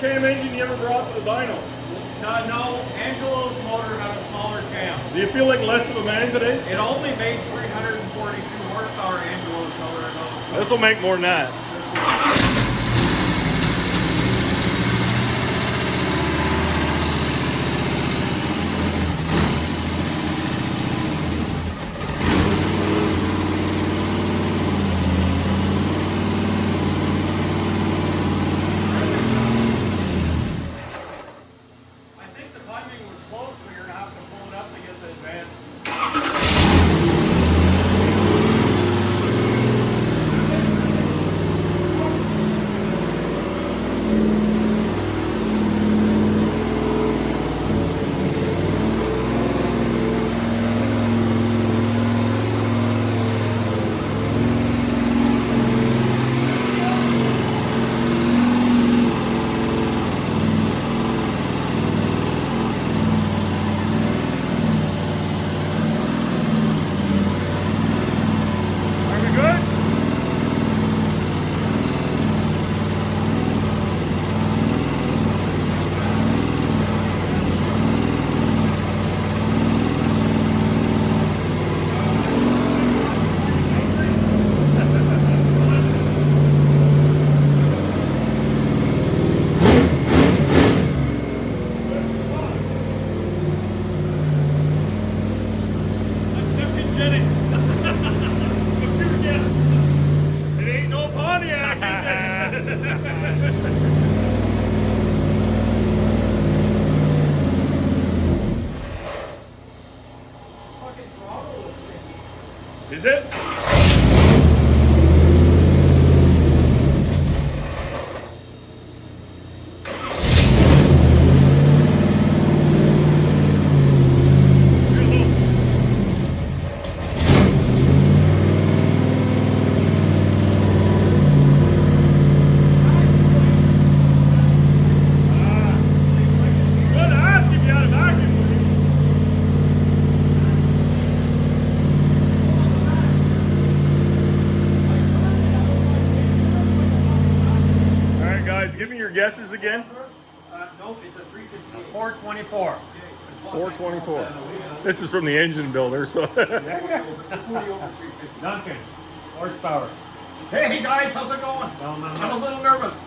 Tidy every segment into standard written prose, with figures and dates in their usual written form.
cam engine you ever brought to the dyno? No, Angelo's motor had a smaller cam. Do you feel like less of a man today? It only made 342 horsepower, Angelo's motor. This will make more than that. I think the timing was close, but you're going to have to pull it up to get the advance. Is it? Give me your guesses again. Nope, it's a 350. 424. 424. This is from the engine builder, so. Duncan, horsepower. Hey guys, how's it going? I'm a little nervous.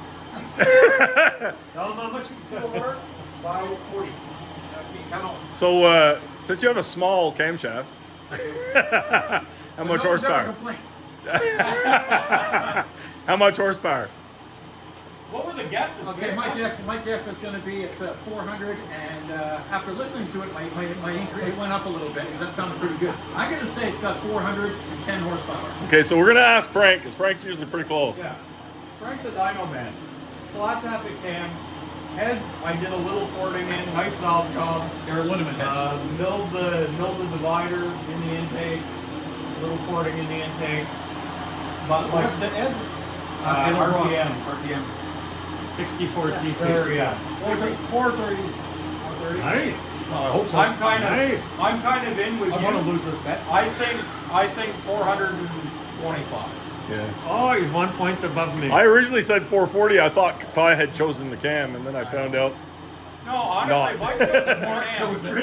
Tell them how much you still work. 540. So, since you have a small camshaft, how much horsepower? How much horsepower? What were the guesses? Okay, my guess is going to be it's 400, and after listening to it, my increase went up a little bit because that sounded pretty good. I'm going to say it's got 410 horsepower. Okay, so we're going to ask Frank, because Frank's usually pretty close. Yeah. Frank the Dyno Man. Flat tappet cam. Heads, I did a little porting in. Nice valve job. They're liniment heads. Milled the divider in the intake. Little porting in the intake. But like What's the end? RPM. 64 cc. Yeah. 430. Nice. I hope so. I'm kind of in with I you. want to lose this bet. I think 425. Yeah. Oh, he's 1 point above me. I originally said 440. I thought Ty had chosen the cam, and then I found out. No, honestly, Not. if I chosen the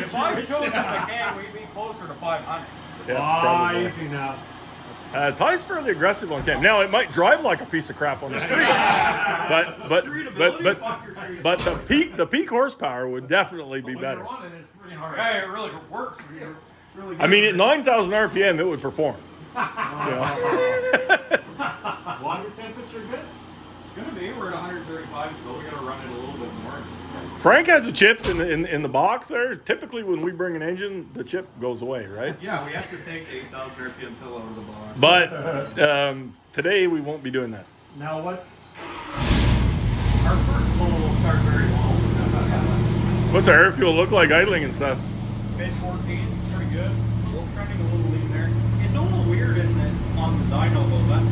cam, we'd be closer to 500. Yeah, Ah, probably. easy now. Ty's fairly aggressive on cam. Now it might drive like a piece of crap on the street, but the peak horsepower would definitely be better. Yeah, it really works. Really I mean, at 9,000 RPM, it would perform. You know? Water temperature good? It's gonna be. We're at 135, so we gotta run it a little bit more. Frank has a chip in the box there. Typically, when we bring an engine, the chip goes away, right? Yeah, we have to take the 8,000 RPM pill out of the box. But today we won't be doing that. Now what? Our first pull will start very low. What's our air fuel look like idling and stuff? Mid 14, pretty good. We're trending a little lean there. It's a little weird on the dyno though. That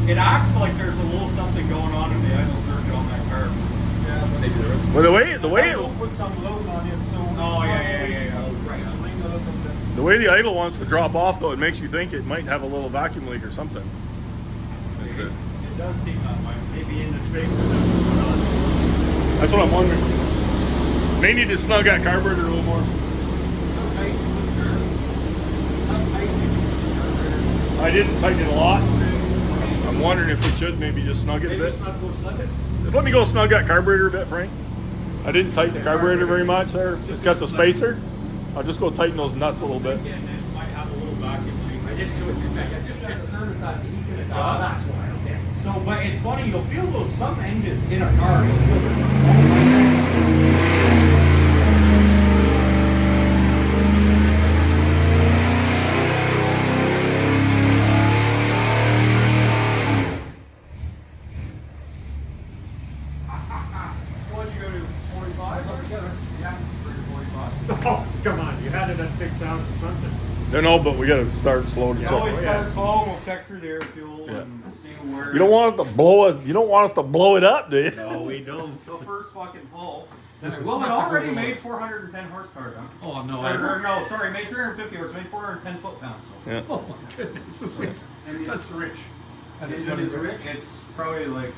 it acts like there's a little something going on in the idle surge on that car. Yeah, maybe there is. Well, the way it, Put some load on it, so. Oh yeah. Right. the way the idle wants to drop off, though, it makes you think it might have a little vacuum leak or something. It does seem that way. Maybe in the space. That's what I'm wondering. They need to snug that carburetor a little more. I didn't tighten it a lot. I'm wondering if we should maybe just snug it a bit. Just let me go snug that carburetor a bit, Frank. I didn't tighten the carburetor very much there. Just got the spacer. I'll just go tighten those nuts a little bit. I didn't do it too tight. I just checked the thermostat. That's why, okay. So, but it's funny, you'll feel those some engines in a car. You'll feel What'd you go to? 45 altogether? Yeah, 45. Oh, come on, you had it at 6,000 something. No, but we gotta start slowing. You always start slow and we'll check through the air fuel and see where. You don't want it to blow us. You don't want us to blow it up, do you? No, we don't. the first fucking pull. Well, It already made 410 horsepower, Don. Oh no, No, sorry, made 350 horse, made 410 foot-pounds. So. Yeah. Oh my goodness. And That's rich. And This this one one is is rich. rich. It's probably like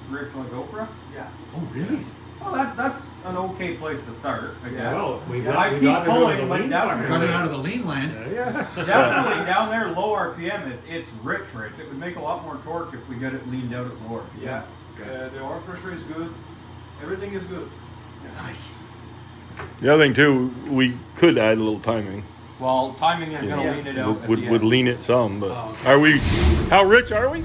rich like Oprah. Yeah. Oh really? Well, that's an okay place to start, I guess. Well, we But got, I we keep got it out of pulling, the but lean definitely- Got it fucker. out of the lean land. Yeah. Definitely down there, low RPM, it's rich. It would make a lot more torque if we get it leaned out at low RPM. Yeah. The oil pressure is good. Everything is good. Nice. The other thing too, we could add a little timing. Well, timing is going to Yeah. lean it out. Would lean it some, but Oh, okay. are we? How rich are we?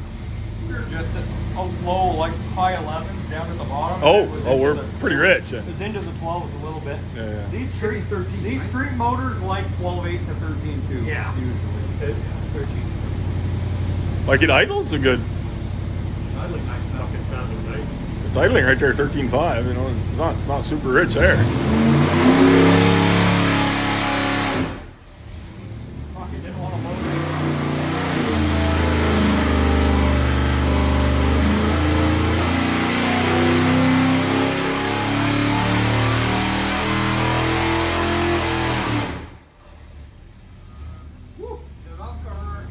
We're just at a low, like high 11s down at the bottom. Oh, It was oh, into we're the- pretty rich. It was into the 12s a little bit. Yeah. These Chevy street 13, these right? street motors like 12.8 to 13.2. Yeah. Usually. 13. Like it idles a good. I like nice fucking sounding nice. It's idling right there, 13.5. You know, it's not super rich there. Fuck, you didn't want to load it.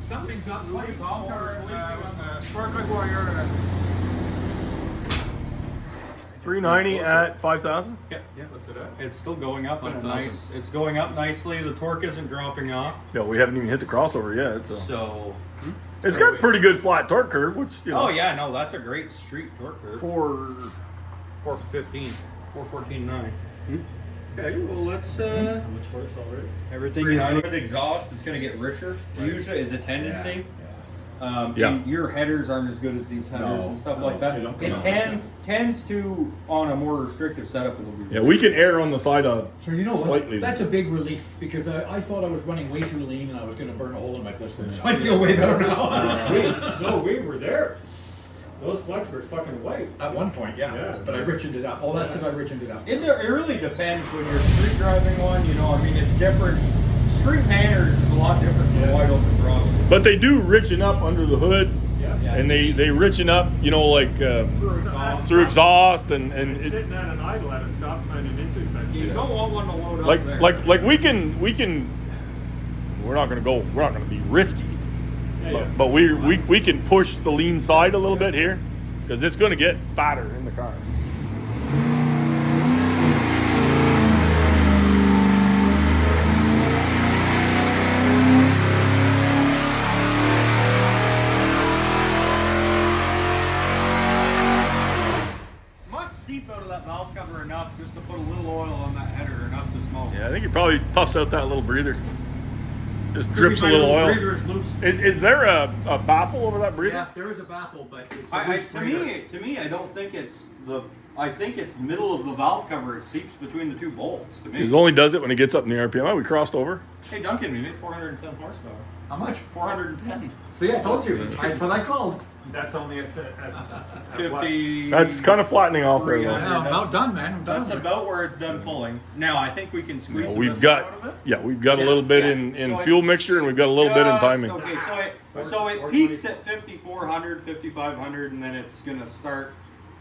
Something's up. Spark plug wire. 390 at 5,000. Yeah. What's it at? It's still going up in a 5,000. nice. It's going up nicely. The torque isn't dropping off. Yeah, we haven't even hit the crossover yet, so So. it's got a pretty good flat torque curve, which you know. Oh yeah, no, that's a great street torque curve. For 415, 414.9. Hmm. Okay, well let's How much horse already? everything is good. With exhaust, it's going to get richer. Usually is a tendency. Yeah. And your headers aren't as good as these headers No, and stuff no, like that. they don't It come out tends to on a more restrictive setup it'll be. yeah, we can err on the side of So you know what? slightly. That's a big relief because I thought I was running way too lean and I was going to burn a hole in my piston. So I feel way better now. We were there. Those plugs were fucking white. At one point, yeah. Yeah. But I richened it up. Oh, that's because I richened it up. It really depends when you're street driving one. You know, I mean, it's different. Street manners is a lot different than Yeah. wide open throttle. But they do richen up under the hood, Yeah. Yeah. and they richen up, you know, like through exhaust and It's it, sitting at an idle at a stop sign and intersection. You don't want one to load up like there. like we can. We're not gonna be risky, Yeah. but we can push the lean side a little bit here because it's gonna get fatter in the car. Must seep out of that valve cover enough just to put a little oil on that header, enough to smoke. Yeah, I think it probably puffs out that little breather. Just drips a little oil. Breather is loose. Is there a baffle over that breather? Yeah, there is a baffle, but it's a I, loose to breather. me, I don't think it's the. I think it's middle of the valve cover. It seeps between the two bolts. To me. It only does it when it gets up in the RPM. Oh, we crossed over. Hey Duncan, we made 410 horsepower. How much? 410. See, I told you. That's what I called. That's only at 50. That's kind of flattening off there. Yeah. Though. I'm about done, man. I'm done. That's about where it's done pulling. Now I think we can squeeze. Well, a we've bit got more out of it. we've got a little bit in So it- fuel mixture and we've got a little bit in Just- timing. Okay, so it Or peaks 20. at 5,400, 5,500, and then it's gonna start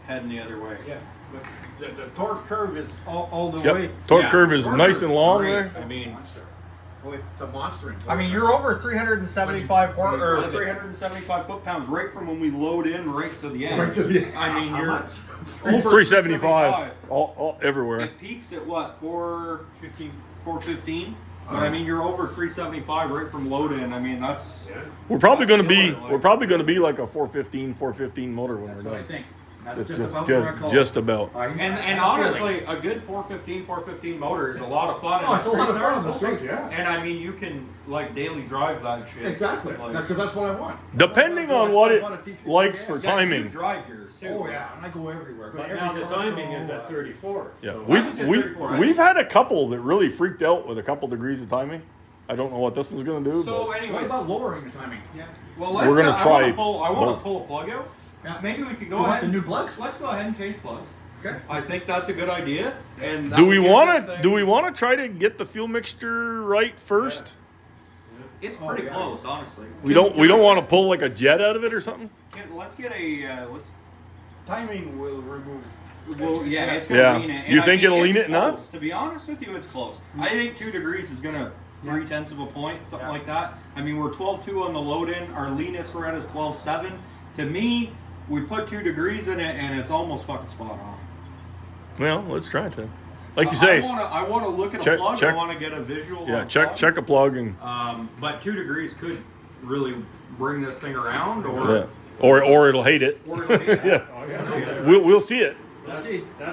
heading the other way. Yeah, but the torque curve is all the Yep. way. Torque Yeah, curve is torque nice and long great. there. I mean, It's a monster in torque. I mean, you're over 375 When you or drive it. 375 foot-pounds right from when we load in right to the end. Right to the end. I mean, you're much? It's 375 all everywhere. It peaks at what? 415. 415. But I mean, you're over 375 right from load in. I mean, that's. Yeah. We're probably going to That's be killer, like- we're probably going to be like a 415 motor when That's we're what I done. think. That's Just, just about where I call just it. about. And honestly, a good 415 motor is a lot of fun. Oh, it's a lot of fun on the Oh, street. yeah. And I mean, you can like daily drive that shit. Exactly. Like, Because that's what I want. Depending on what it likes for yeah, you timing. drive yours too. Oh yeah, and I go everywhere. Go But to now every the car timing show, is at 34. Yeah, So we've That's a good 34, we've had a couple that really freaked out with a couple degrees of timing. I don't know what this one's going to do. So but What anyways, about lowering the timing? Yeah. well, We're gonna I try want both. to pull a plug out. Yeah. Maybe we could Do go you want ahead. the new plugs? Let's go ahead and change plugs. Okay. I think that's a good idea. And that do would we give want this to thing- do we want to try to get the fuel mixture right first? It's pretty yeah. close, honestly. We don't want to pull like a jet out of it or something. Let's get a let's. Timing will remove. Well, yeah, it's gonna Yeah. lean it. You And I think mean, it'll lean it's it enough? close. To be honest with you, it's close. I think 2 degrees is gonna 0.3 of a point, something like that. I mean, we're 12.2 on the load in. Our leanest we're at is 12.7. To me, we put 2 degrees in it, and it's almost fucking spot on. Well, let's try it then. Like you say, I wanna look at check- a plug. check- I wanna get a visual. yeah, on check plug. a plug and But 2 degrees could really bring this thing around, yeah. or or it'll hate it. or it'll be- Yeah. Oh, yeah. We'll see it. That's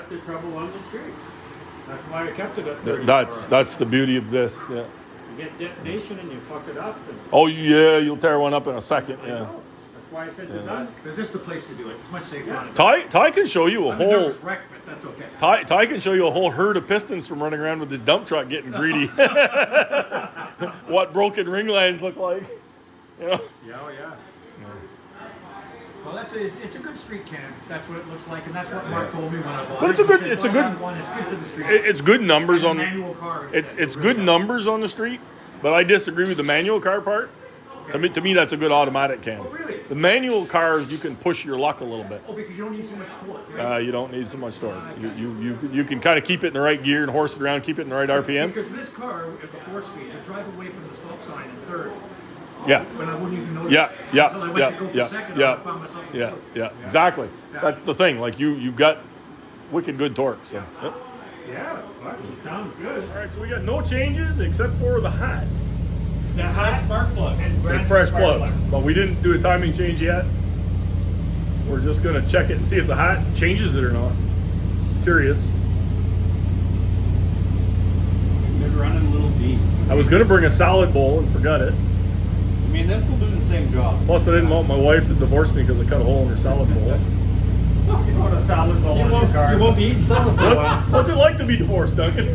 the trouble on the street. That's why I kept it at 34. That's the beauty of this. Yeah. You get detonation and you fuck it up. And Oh yeah, you'll tear one up in a second. I Yeah. know. That's why I said the Yeah. nuts. This is the place to do it. It's much safer. Yeah. on it. Ty can show you a I'm a whole nervous wreck, but that's okay. Ty can show you a whole herd of pistons from running around with his dump truck getting greedy. What broken ring lines look like. You know? Yeah, oh yeah. Well, it's a good street cam. That's what it looks like, and that's what Mark told me when I bought But it. it's a He good- said, it's a "Buy good- that one. It's good for the street." It's good numbers And on a manual car. he said, it's really good good. numbers on the street, but I disagree with the manual car part. To me that's a good automatic cam. Oh, really? The manual cars you can push your luck a little bit. Oh, because you don't need so much torque, right? You don't need so much torque. You can kind of keep it in the right gear and horse it around, keep it in the right RPM. Because this car at the 4-speed would drive away from the stop sign in third. Yeah. When I wouldn't even notice. Yeah, yeah, Until I went yeah, to go for yeah, second, yeah, I found myself in yeah, fourth. yeah, exactly. Yeah. That's the thing. Like you've got wicked good torque. So. Yep. Yeah, well, it sounds good. All right, so we got no changes except for the hat The hot spark plug. and brand and fresh spark plugs, plug. but we didn't do a timing change yet. We're just gonna check it and see if the hat changes it or not. Curious. Good running little beast. I was gonna bring a salad bowl and forgot it. I mean, this will do the same job. Plus, I didn't want my wife to divorce me because I cut a hole in her salad bowl. You put a salad bowl in your car. You won't be eating salad for a while. What's it like to be divorced, Duncan?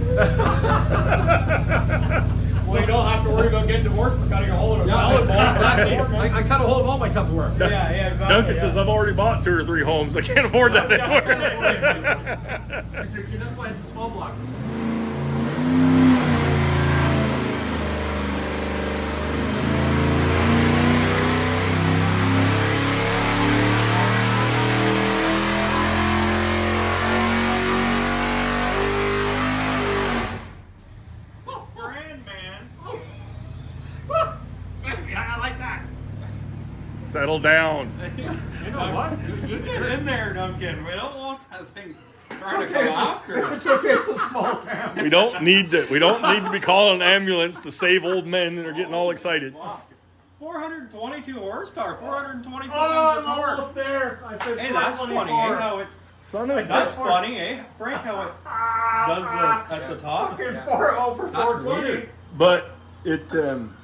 Well, you don't have to worry about getting divorced for cutting a hole in a salad bowl. Exactly. I cut a hole in all my Tupperware. Yeah, exactly. Duncan says I've already bought 2 or 3 homes. I can't afford that anymore. That's why it's a small block. Grand man. Yeah, I like that. Settle down. You know what? Get in there, Duncan. We don't want that thing trying to Okay, come after. it's okay. It's a small cam. We don't need to be calling an ambulance to save old men that are getting all excited. Wow. 422 horsepower, 424 Oh, pounds of I'm torque. almost there. I said Hey, that's funny, eh? 424. How it, Son of that's a funny, eh? Frank, how it does the at the top. Fucking 4 for That's 420. weird. But it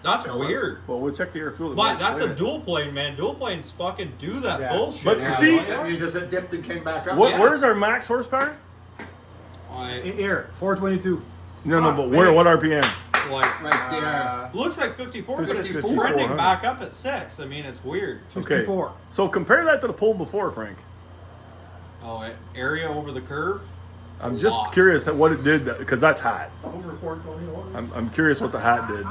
That's weird. well we'll check the air fuel. But that's a dual plane, man. Dual planes fucking do that Yeah. bullshit. But Yeah, see- you just dipped and came back up. Yeah. Where's our max horsepower? Here, 422. No, but where? What RPM? Like Right there. looks like 54, but it's 54. trending back up at 6. I mean, it's weird. Okay. 54. So compare that to the pull before, Frank. Oh, area over the curve. I'm just Lot. curious at what it did because that's hot. Over 421. I'm curious what the hat did.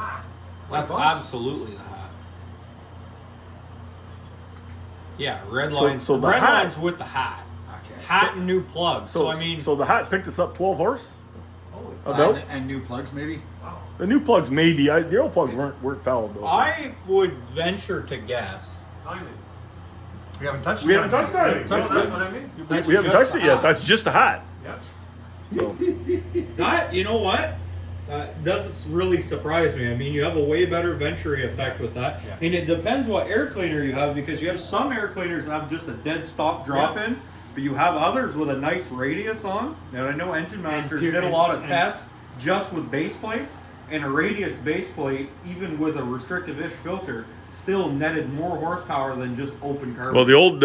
That's buns. absolutely the hat. Yeah, red So- lines. so the red hat- lines with the hat. Okay. Hat and new plugs. So, I mean, so the hat picked us up 12 horse. Holy About. And new plugs, maybe. The new plugs maybe. The old plugs weren't fouled though. So. I would venture to guess. Timing. We haven't touched We haven't touched that. That's what I mean. We haven't touched it yet. That's just a hat. Yep. So. That, you know what? Doesn't really surprise me. I mean, you have a way better Venturi effect with that. Yeah. And it depends what air cleaner you have, because you have some air cleaners that have just a dead stop drop Yeah. in, but you have others with a nice radius on. And I know Engine Masters And- did a lot of and- tests just with base plates, and a radius base plate, even with a restrictive-ish filter, still netted more horsepower than just open carbon. Well, the old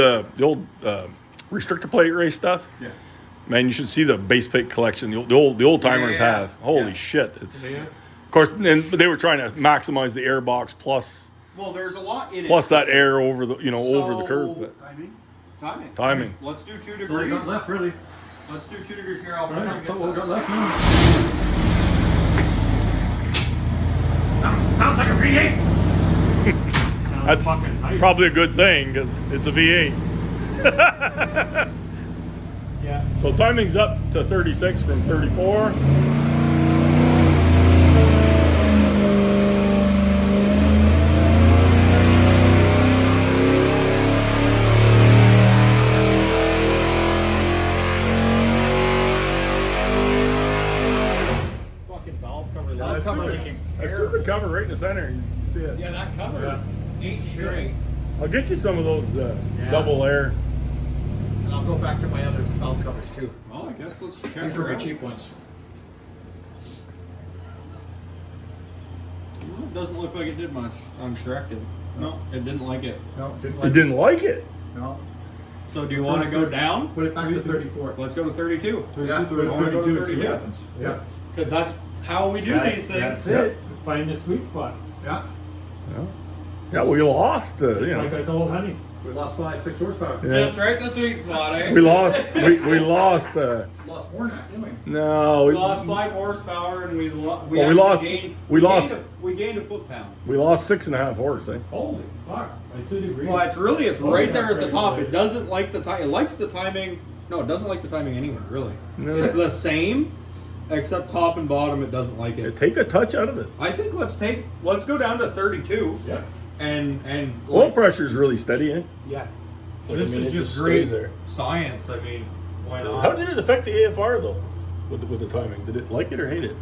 restrictor plate race stuff. yeah. Man, you should see the base plate collection the old timers Yeah. have. Holy Yeah. shit! It's Yeah. of course, and they were trying to maximize the air box plus Well, there's a lot in plus it. that air over the over the curve. So- But Timing. timing. Let's do 2 So we degrees. got left, really. Let's do 2 degrees here. I'll All right, try that's and get what we that. got left now. Sounds like a V8. That's fucking nice. probably a good thing because it's a V8. Yeah. So timing's up to 36 from 34. Fucking valve cover. That stupid cover right in the center. You see it. Yeah, that cover ain't straight. I'll get you some of those double air. And I'll go back to my other valve covers too. Well, I guess let's check. These are my it out. cheap ones. Well, it doesn't look like it did much. I'm corrected. No, it didn't like it. No, didn't You like didn't like it. No. So do you want to go down? Put it back to 34. Let's go to 32. Yeah, We wanna go to 32 and see what 32. happens. Yeah. Because that's how we do these things. That's it. Find the sweet spot. Yeah. Yeah, we lost. Just You like know, I told Honey. We lost 5-6 horsepower. Yeah. Just right in the sweet spot, eh? we lost. We lost. Lost more than that, didn't we? No, We lost 5 horsepower and we Well, actually lost- gained, we lost- we gained a foot-pound. we lost 6.5 horse. Eh? Holy fuck. By 2 degrees. Well, it's right yeah, there at the right top. there. It doesn't like the time. It likes the timing. No, it doesn't like the timing anywhere, really. No. It's the same, except top and bottom. It doesn't like it. Take a touch out of it. I think let's go down to 32 Yeah. and Oil like, pressure is really steady. Eh? Yeah. this I mean, is it just just great stays there. science. I mean, why not? How did it affect the AFR though? With the timing, did it like it or hate it?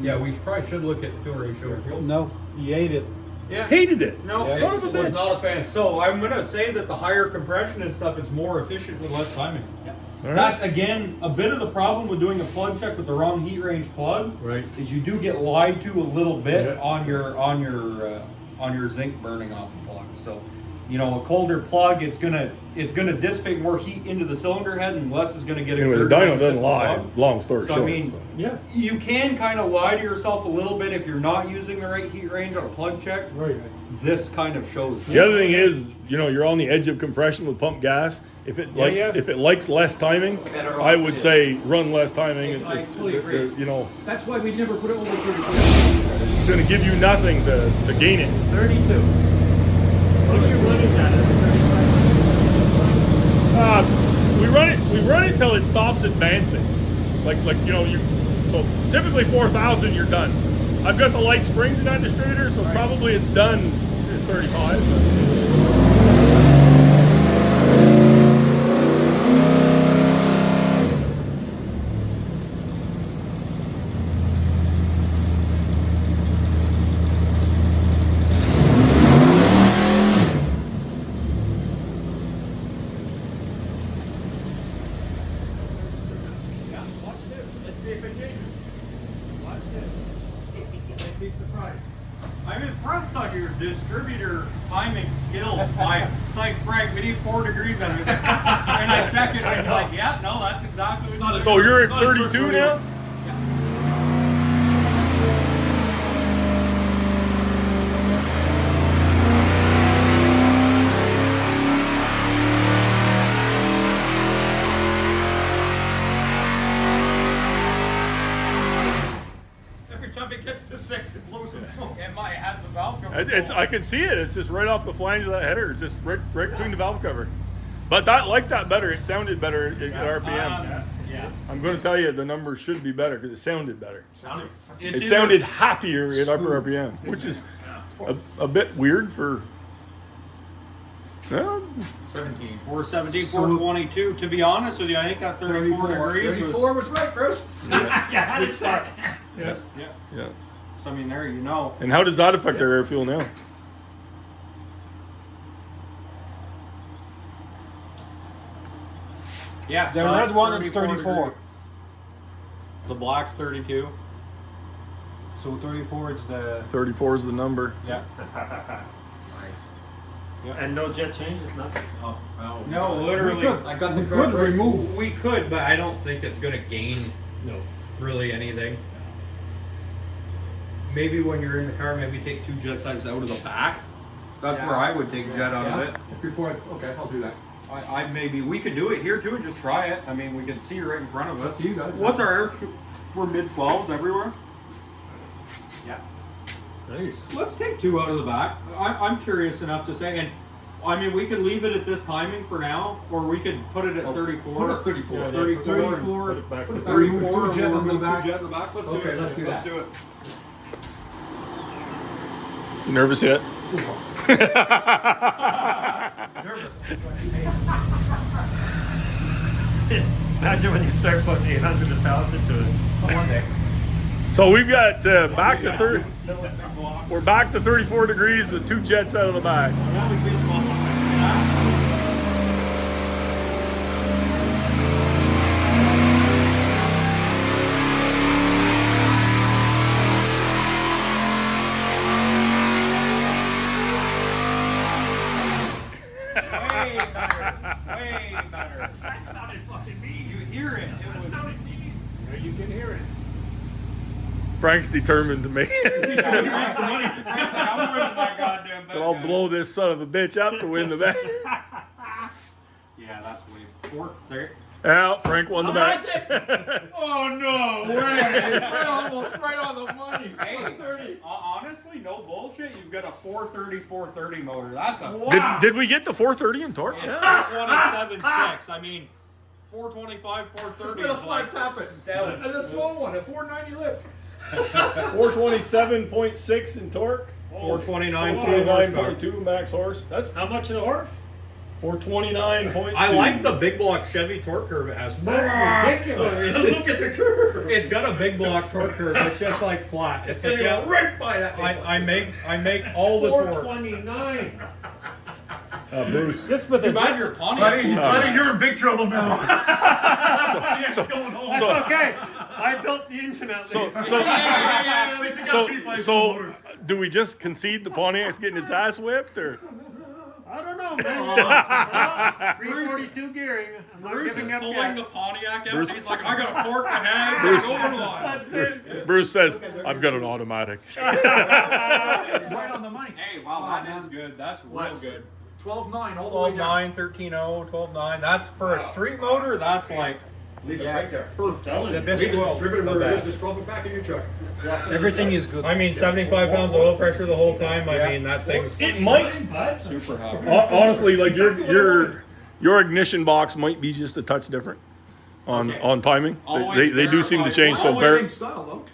Yeah, we probably should look at fuel ratio. No, he ate it. Yeah. Hated it. No, Yeah. Son of a was bitch. not a fan. So I'm gonna say that the higher compression and stuff, it's more efficient with less timing. All right. That's again a bit of the problem with doing a plug check with the wrong heat range plug. Right. Is you do get lied to a little bit Yeah. on your zinc burning off the plug. So, you know, a colder plug, it's gonna dissipate more heat into the cylinder head, and less is gonna get Anyway, the exerted dyno onto the doesn't lie. plug. Long story So, I short. mean, so. Yeah. You can kind of lie to yourself a little bit if you're not using the right heat range on a plug check. Right. This kind of shows. The other thing is, you know, you're on the edge of compression with pump gas. If it likes, yeah. if it likes less timing, Better I off would it is. say run less timing. I fully agree. You know, That's why we never put it over 34. it's going to give you nothing to gain it. 32. What are you running at? We run it till it stops advancing. Like you know, so typically 4,000 you're done. I've got the light springs in that distributor, so probably it's done at 35. Yeah, watch this. Let's see if it changes. Watch this. You'd be surprised. I'm impressed on your distributor timing skills. It's like, Frank, we need 4 degrees on this. And I check it and it's like, yeah, no, that's exactly what So you're at 32 now? Every time it gets to 6, it blows some smoke. It might has the valve cover. I can see it. It's just right off the flange of that header. It's just right between the valve cover. But I like that better. It sounded better at RPM. Yeah. I'm going to tell you the numbers should be better because it sounded better. Sounded. It sounded happier at upper RPM, which is a bit weird for. 17. 417, 422. To be honest with you, I think that 34 degrees 34 was right, Bruce. Yeah, it's Yeah. Yeah. Yeah. So I mean, there you know. And how does that affect our air fuel now? Yeah. The so red that's one, it's 34 34. degrees. The black's 32. So 34 is the 34 is the number. Yeah. Nice. And no jet changes, nothing. Oh, No, literally. I got the we car could right. remove. We could, but I don't think it's gonna gain really anything. Maybe when you're in the car, maybe take 2 jet sizes out of the back. That's where I would take jet out of it. Before okay, I'll do that. I maybe we could do it here too and just try it. I mean, we can see right in front of It's us. up to you guys. What's our air? We're mid 12s everywhere. Yeah. Nice. Let's take 2 out of the back. I'm curious enough to say, and I mean, we could leave it at this timing for now, or we could put it at 34. Put it 34. Yeah, 34. 34. Put it back to 34. Remove 2 jet we'll in the remove 2 back. jet in the back. Let's do Okay, it. let's do Let's that. do it. You nervous yet? Imagine when you start putting 800 to 1,000 to it. One day. So we've got back to third. We're back to 34 degrees with 2 jets out of the back. Way better. Way better. That sounded fucking mean. You hear it. It was. Yeah, you can hear it. Frank's determined to make Frank's it. like, I'm winning that goddamn bet. So I'll blow this son of a bitch up to win the bet. Yeah, that's way. 4 there. Yeah, Frank won the match. Oh no way! It's right, almost right on the money. Hey, honestly, no bullshit. You've got a 430, 430 motor. That's a Did we get the 430 in torque? Yeah, 427.6. I mean, 425, 430. Look at the flag tap it. And the small one, a 490 lift. 427.6 in torque. 429, 429.2 max horse. That's How much of the horse? 429.2. I like the big block Chevy torque curve it has. That's ridiculous. Look at the curve. It's got a big block torque curve. It's just like flat. It's It's like, gonna go right by that. I make all the torque. 429. Bruce. Just with a Imagine your Pontiac. Buddy, you're in big trouble now. So, It's okay. I built the engine out there. so do we just concede the Pontiac's getting its ass whipped, or? I don't know, man. 342 gearing. I'm not Bruce is giving up pulling yet. the Pontiac out. Bruce- He's like, I got a fork to have. Bruce- Go on. That's it. Bruce says, "I've got an automatic." Right on the money. Hey, wow, that is good. That's real What? good. 12.9 all the way down. 12.9, 13.0, 12.9. That's for a street motor. That's like. Leave it right there. Telling you. Leave the distributor Not where it is, bad. just drop it back in your truck. Everything is good. I mean, 75 pounds of oil pressure the whole time. I mean, that thing's It might, Bud. Super happy. honestly, like your ignition box might be just a touch different on timing. They do seem to change. So Always same style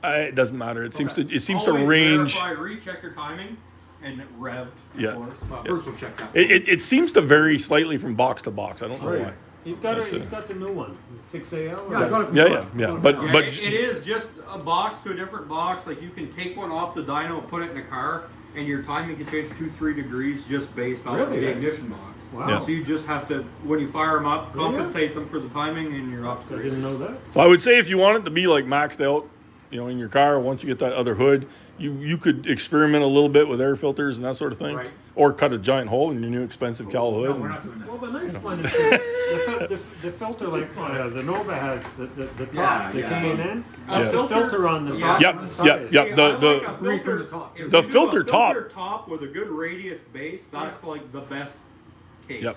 though. it doesn't matter. It seems to Always range. Verify, recheck your timing, and revved. Yeah. Of course. Bruce will check that. It seems to vary slightly from box to box. I don't know why. He's got the new one. 6AL. Yeah, I got it from Yeah, Todd. yeah. Got it But from Todd. but it is just a box to a different box. Like you can take one off the dyno, put it in the car, and your timing can change 2-3 degrees just based off of Really? the ignition box. Wow. Yeah. So you just have to, when you fire them up, Yeah. compensate them for the timing, and you're off to I the didn't races. know that. So I would say if you want it to be like maxed out, in your car, once you get that other hood, you could experiment a little bit with air filters and that sort of thing, Right. or cut a giant hole in your new expensive cowl No, hood. we're not doing that. Well, the nice one is the filter like the Nova has, the top, the yeah. K&N. Yeah. It's a filter on the top. Yep, and the yep, side. yep. See, The- I like the- a Three filter- for the top. if The you do a filter top- top with a good radius base, that's like the best case. Yep.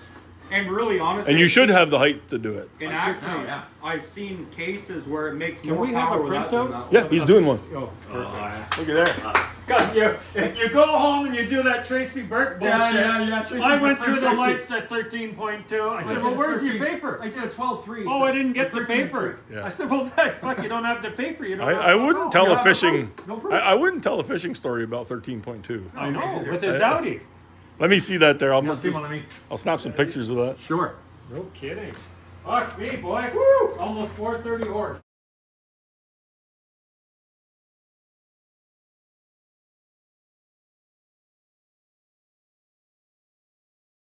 And really, honestly, And you should have the height to do it. And I should actually, now, yeah. I've seen cases where it makes Can more we have power a without doing printout? that. Yeah, he's doing one. Oh, perfect. Look at there. Because if you go home and you do that Tracy Burke bullshit, Tracy I went Burke, through the Tracy. lights at 13.2. I I said, did well, a where's your 13 paper? I did a 12.3. Oh, I didn't get the 13.3. paper. Yeah. I said, well, fuck, you don't have the paper. You don't have I to wouldn't know. tell You a have fishing. no proof. I wouldn't tell a fishing story about 13.2. I know, with his Audi. Let me see that there. Yeah, see one of me. I'll snap some pictures of that. Sure. No kidding. Fuck me, boy. Woo! Almost 430 horse.